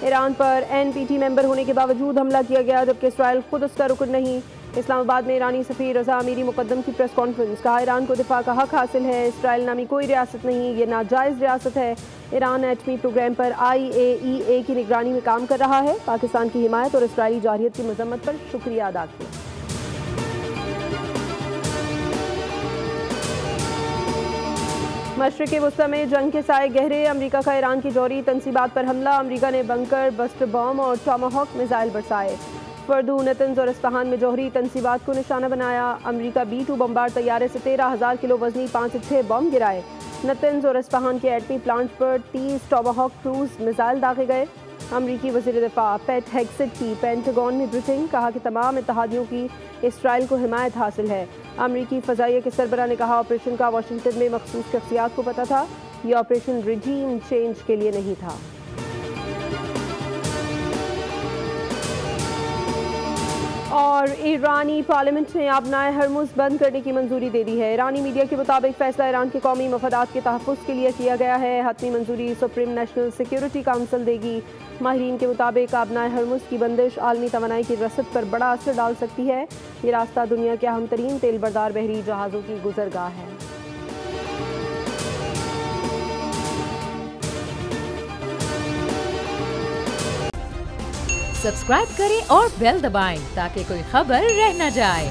Iran पर NPT member होने के बावजूद हमला किया गया, जबकि इसराइल खुद उसका रुकन नहीं। इस्लामाबाद में ईरानी सफीर रजा अमीरी मुकद्दम की प्रेस कॉन्फ्रेंस, कहा ईरान को दिफा का हक हासिल है, इसराइल नामी कोई रियासत नहीं, ये नाजायज़ रियासत है। ईरान एटमी प्रोग्राम पर IAEA की निगरानी में काम कर रहा है। पाकिस्तान की हिमायत और इसराइली जारहियत की मजम्मत पर शुक्रिया अदा किया। मशरिक़ वस्ता में जंग के साए गहरे, अमरीका का ईरान की जौहरी तनसीबात पर हमला। अमरीका ने बंकर, बस्टर बम और टॉमाहॉक मिसाइल बरसाए। फर्दू, नतंज और इस्फहान में जौहरी तनसीबात को निशाना बनाया। अमरीका B-2 बम्बार तैयारे से 13,000 किलो वजनी 5 से 6 बम गिराए। नतंज और इस्फहान के एटमी प्लांट पर 30 टॉमाहॉक क्रूज मिसाइल दागे गए। अमरीकी वज़ीर दिफा पैट हेग्सेट की पेंटागन में ब्रीफिंग, कहा कि तमाम इत्तेहादियों की इसराइल को हिमायत हासिल है। अमरीकी फ़ज़ाइया के सरबराह ने कहा ऑपरेशन का वाशिंगटन में मखसूस शख्सियात को पता था, यह ऑपरेशन रिजीम चेंज के लिए नहीं था। और ईरानी पार्लियामेंट ने आबनाए हरमुज़ बंद करने की मंजूरी दे दी है। ईरानी मीडिया के मुताबिक फैसला ईरान के कौमी मफादात के तहफ़्फ़ुज़ के लिए किया गया है। हतमी मंजूरी सुप्रीम नेशनल सिक्योरिटी काउंसिल देगी। माहिरीन के मुताबिक आबनाए हरमुज़ की बंदिश आलमी तवानाई की रसद पर बड़ा असर डाल सकती है। ये रास्ता दुनिया के अहम तरीन तेल बरदार बहरी जहाज़ों की गुजरगाह है। सब्सक्राइब करें और बेल दबाएं ताकि कोई खबर रह न जाए।